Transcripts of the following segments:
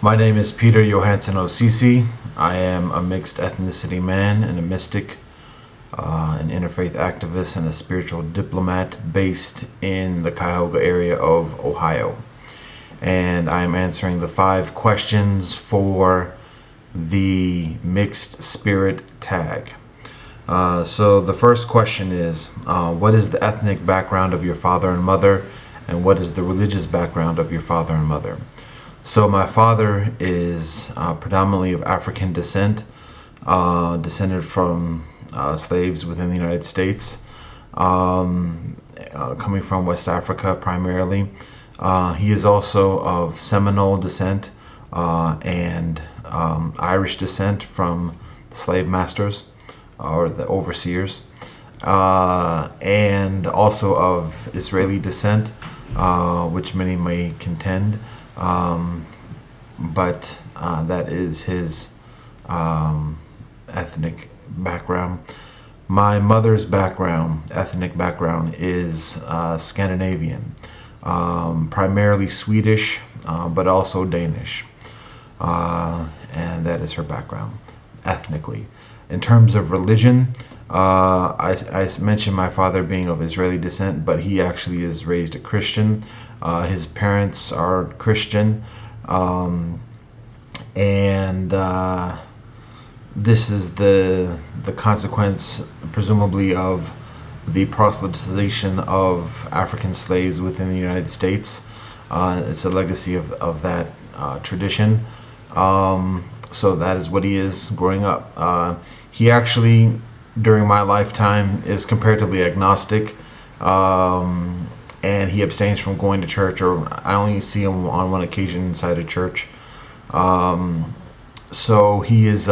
My name is Peter Johannessen Osisi. I am a mixed ethnicity man and a mystic, an interfaith activist, and a spiritual diplomat based in the Cuyahoga area of Ohio. And I am answering the 5 questions for the mixed spirit tag. So the first question is, what is the ethnic background of your father and mother, and what is the religious background of your father and mother? So my father is predominantly of African descent, descended from slaves within the United States, coming from West Africa primarily. He is also of Seminole descent and Irish descent from slave masters or the overseers, and also of Israeli descent, which many may contend. But that is his ethnic background. My mother's ethnic background, is Scandinavian, primarily Swedish, but also Danish. And that is her background, ethnically. In terms of religion, I mentioned my father being of Israeli descent, but he actually is raised a Christian. His parents are Christian, and this is the consequence, presumably, of the proselytization of African slaves within the United States. It's a legacy of that tradition. So that is what he is growing up. He actually, during my lifetime, is comparatively agnostic. And he abstains from going to church, or I only see him on one occasion inside a church. So he is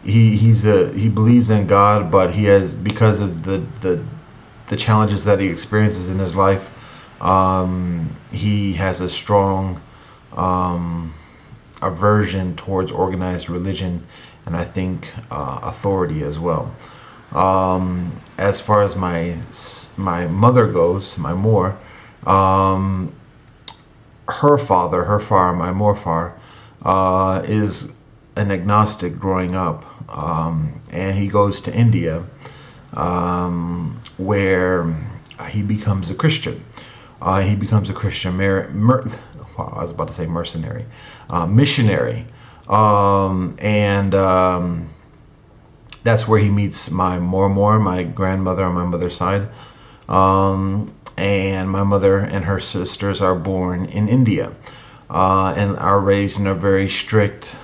he believes in God, but he has, because of the challenges that he experiences in his life, he has a strong aversion towards organized religion, and I think authority as well. As far as my mother goes, my Moor, her father, my Morfar, is an agnostic growing up, and he goes to India, where he becomes a Christian. He becomes a Christian I was about to say mercenary, missionary, and that's where he meets my Mormor, my grandmother on my mother's side. And my mother and her sisters are born in India, and are raised in a very strict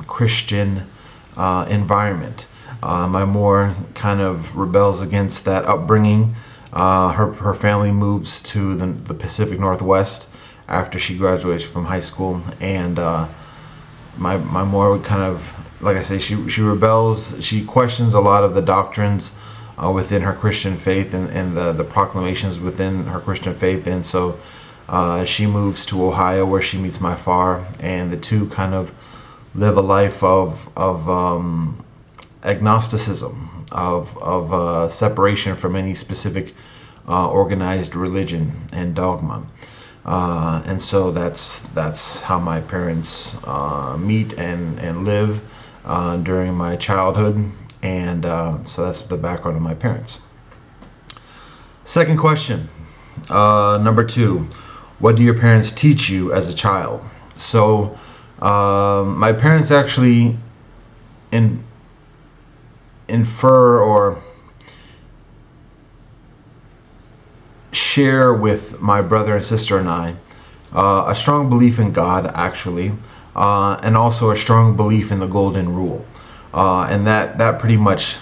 Christian environment. My Moor kind of rebels against that upbringing. Her family moves to the Pacific Northwest after she graduates from high school, and my Moor kind of, like I say, she rebels. She questions a lot of the doctrines within her Christian faith, and the proclamations within her Christian faith. And so she moves to Ohio, where she meets my far, and the two kind of live a life of agnosticism, of separation from any specific organized religion and dogma. And so that's how my parents meet and live during my childhood, and so that's the background of my parents. Second question, number 2, what do your parents teach you as a child? So my parents actually infer or share with my brother and sister and I a strong belief in God, actually, and also a strong belief in the golden rule, and that pretty much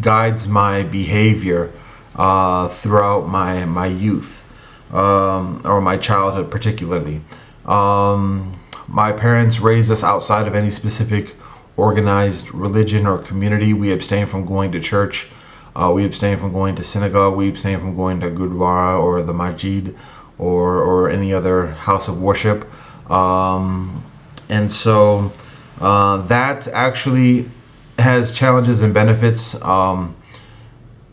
guides my behavior throughout my youth, or my childhood particularly. My parents raised us outside of any specific organized religion or community. We abstain from going to church. We abstain from going to synagogue. We abstain from going to Gurdwara or the Masjid or any other house of worship. And so that actually has challenges and benefits.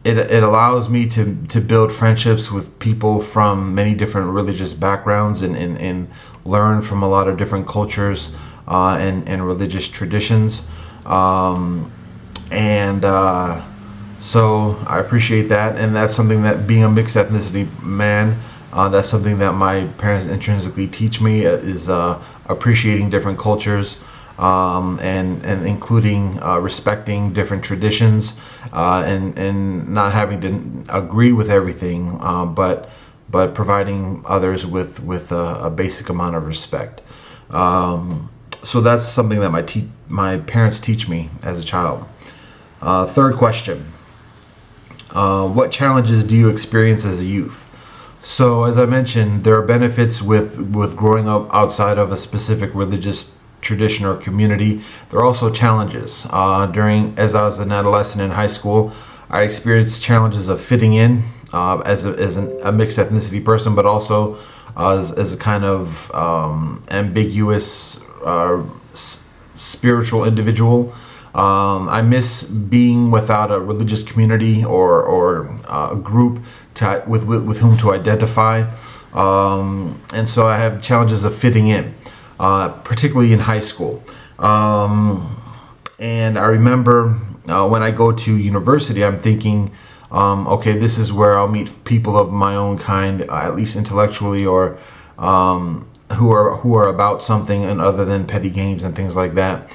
it allows me to build friendships with people from many different religious backgrounds and learn from a lot of different cultures and religious traditions. So I appreciate that, and that's something that, being a mixed ethnicity man, that's something that my parents intrinsically teach me, is appreciating different cultures, and including respecting different traditions, and not having to agree with everything, but providing others with a basic amount of respect. So that's something that my parents teach me as a child. Third question. What challenges do you experience as a youth? So, as I mentioned, there are benefits with growing up outside of a specific religious tradition or community. There are also challenges. As I was an adolescent in high school, I experienced challenges of fitting in as a mixed ethnicity person, but also as a kind of ambiguous spiritual individual. I miss being without a religious community or a group with whom to identify, and so I have challenges of fitting in, particularly in high school. And I remember when I go to university, I'm thinking, okay, this is where I'll meet people of my own kind, at least intellectually, or who are about something and other than petty games and things like that.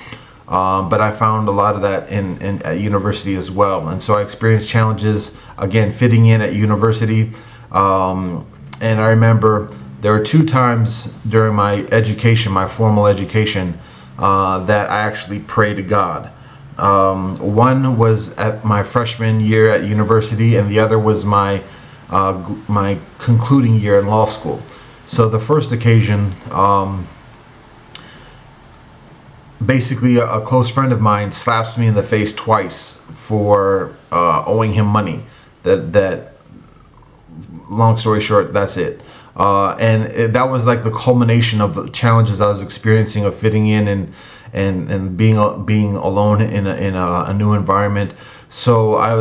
But I found a lot of that at university as well. And so I experienced challenges, again, fitting in at university. And I remember there were 2 times during my education, my formal education, that I actually prayed to God. One was at my freshman year at university, and the other was my concluding year in law school. So the first occasion, basically a close friend of mine slaps me in the face twice for owing him money. That long story short, that's it. That was like the culmination of the challenges I was experiencing of fitting in and being alone in a new environment. So I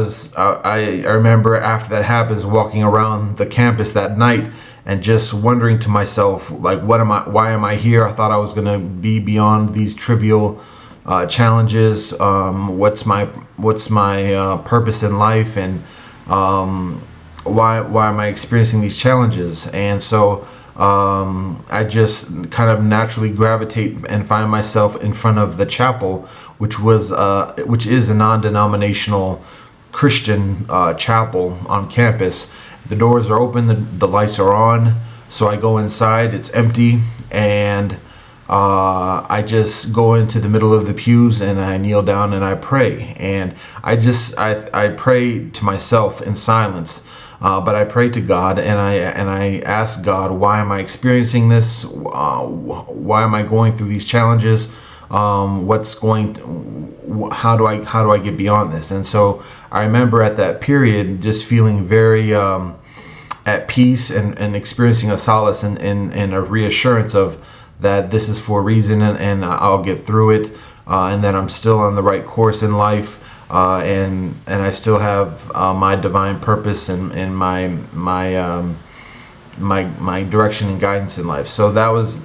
remember after that happens, walking around the campus that night and just wondering to myself, like, why am I here? I thought I was going to be beyond these trivial challenges. What's my purpose in life, and why am I experiencing these challenges? And so I just kind of naturally gravitate and find myself in front of the chapel, which is a non-denominational Christian chapel on campus. The doors are open, the lights are on, so I go inside, it's empty, and I just go into the middle of the pews and I kneel down and I pray. And I pray to myself in silence, but I pray to God, and I ask God, why am I experiencing this? Why am I going through these challenges? How do I get beyond this? And so I remember at that period just feeling very at peace and experiencing a solace and a reassurance of that this is for a reason, and I'll get through it, and that I'm still on the right course in life, and I still have my divine purpose and my direction and guidance in life. So that was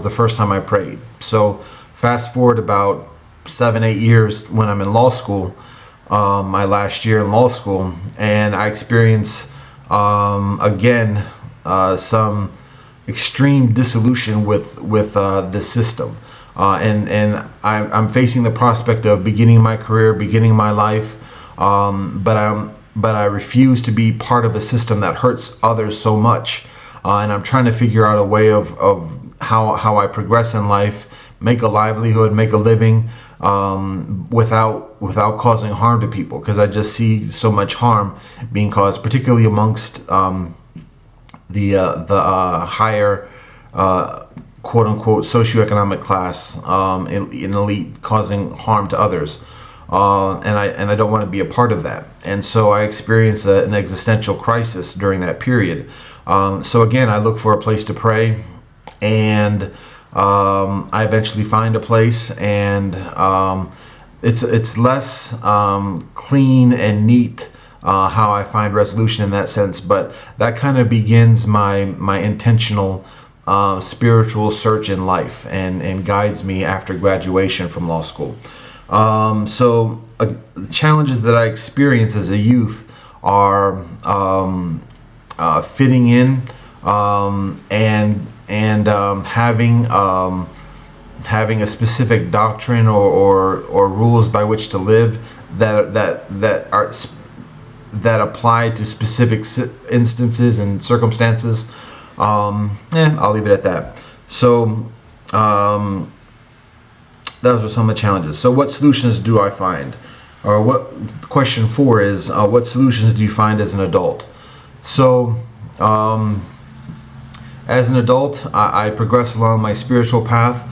the first time I prayed. So fast forward about 7-8 years when I'm in law school, my last year in law school, and I experienced again some extreme dissolution with the system, and I'm facing the prospect of beginning my career, beginning my life, but I refuse to be part of a system that hurts others so much, and I'm trying to figure out a way of how I progress in life, make a livelihood, make a living, without causing harm to people, because I just see so much harm being caused, particularly amongst the higher quote unquote socioeconomic class, in elite, causing harm to others, and I don't want to be a part of that. And so I experienced an existential crisis during that period. So again, I look for a place to pray, and I eventually find a place, and it's less clean and neat how I find resolution in that sense. But that kind of begins my intentional spiritual search in life, and guides me after graduation from law school. The challenges that I experienced as a youth are fitting in, and having a specific doctrine or rules by which to live that apply to specific instances and circumstances. I'll leave it at that. So those are some of the challenges. So what solutions do I find? Or question 4 is, what solutions do you find as an adult? So as an adult, I progress along my spiritual path.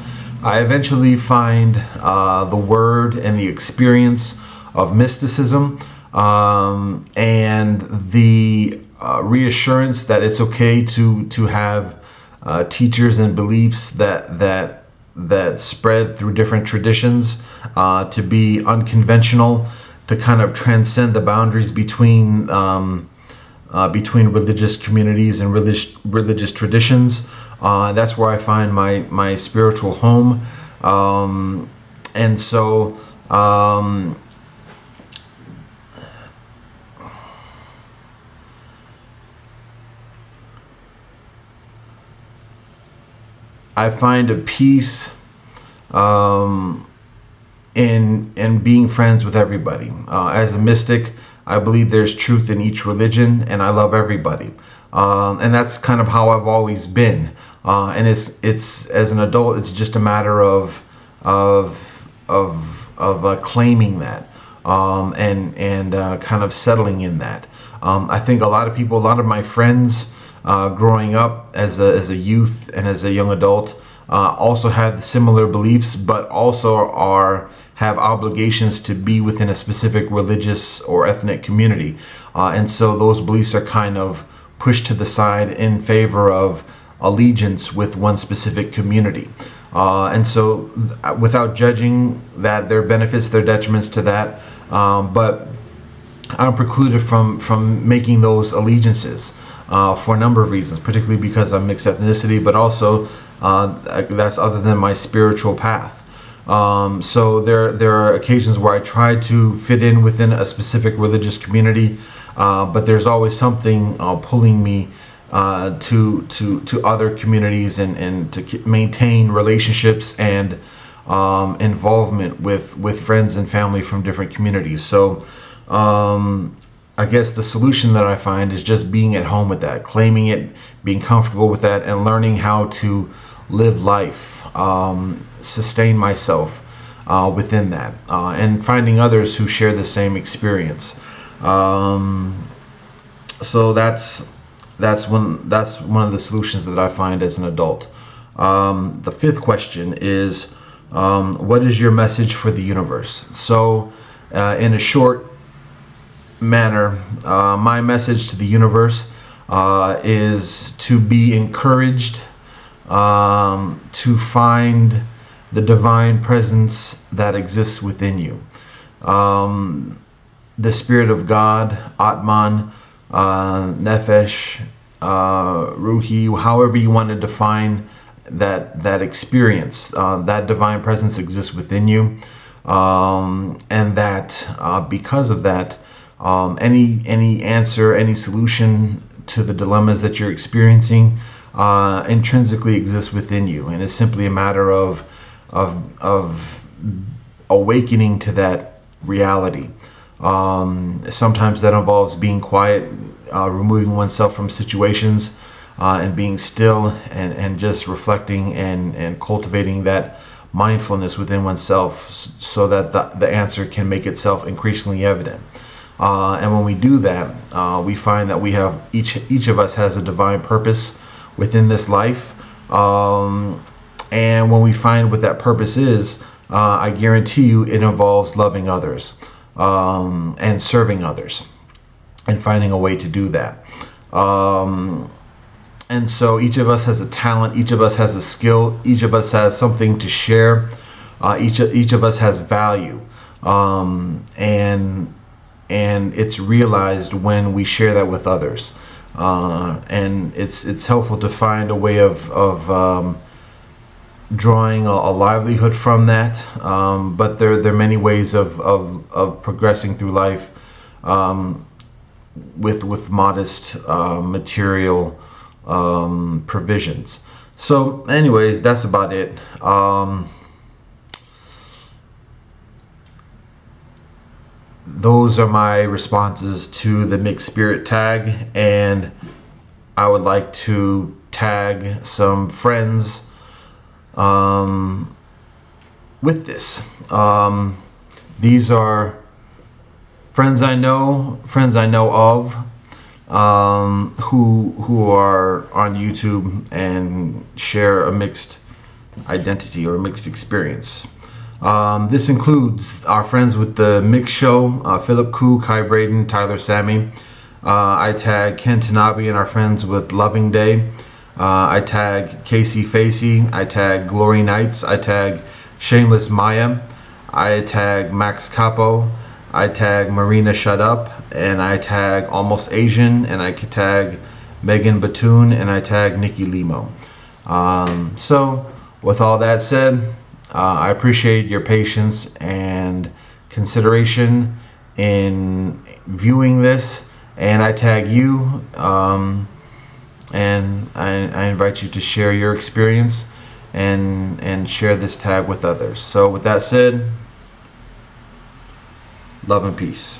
I eventually find the word and the experience of mysticism, and the reassurance that it's okay to have teachers and beliefs that spread through different traditions, to be unconventional, to kind of transcend the boundaries between religious communities and religious traditions. That's where I find my spiritual home, and so I find a peace in being friends with everybody. As a mystic, I believe there's truth in each religion, and I love everybody, and that's kind of how I've always been. And it's as an adult, it's just a matter of claiming that, and kind of settling in that. I think a lot of my friends, growing up as a youth and as a young adult, also have similar beliefs, but also have obligations to be within a specific religious or ethnic community, and so those beliefs are kind of pushed to the side in favor of allegiance with one specific community. And so, without judging that, there are benefits, there are detriments to that, but I'm precluded from making those allegiances. For a number of reasons, particularly because I'm mixed ethnicity, but also that's other than my spiritual path. So there are occasions where I try to fit in within a specific religious community, but there's always something pulling me to other communities, and to maintain relationships and involvement with friends and family from different communities. So I guess the solution that I find is just being at home with that, claiming it, being comfortable with that, and learning how to live life, sustain myself within that, and finding others who share the same experience. So that's one of the solutions that I find as an adult. The 5th question is, what is your message for the universe? So in a short manner, my message to the universe is to be encouraged, to find the divine presence that exists within you. The Spirit of God, Atman, Nefesh, Ruhi, however you want to define that experience, that divine presence exists within you, and that because of that, any answer, any solution to the dilemmas that you're experiencing intrinsically exists within you, and it's simply a matter of awakening to that reality. Sometimes that involves being quiet, removing oneself from situations, and being still, and just reflecting and cultivating that mindfulness within oneself, so that the answer can make itself increasingly evident. And when we do that, we find that we have each of us has a divine purpose within this life. And when we find what that purpose is, I guarantee you it involves loving others, and serving others, and finding a way to do that. And so each of us has a talent, each of us has a skill, each of us has something to share, each of us has value. And and it's realized when we share that with others. And it's helpful to find a way of drawing a livelihood from that. But there are many ways of progressing through life with modest material provisions. So anyways, that's about it. Those are my responses to the mixed spirit tag, and I would like to tag some friends with this. These are friends I know of, who are on YouTube and share a mixed identity or a mixed experience. This includes our friends with the Mix Show, Philip Koo, Kai Braden, Tyler Sammy. I tag Ken Tanabe and our friends with Loving Day. I tag Casey Facey. I tag Glory Knights. I tag Shameless Maya. I tag Max Capo. I tag Marina Shut Up. And I tag Almost Asian. And I tag Megan Batoon. And I tag Nikki Limo. So, with all that said, I appreciate your patience and consideration in viewing this, and I tag you, and I invite you to share your experience and share this tag with others. So with that said, love and peace.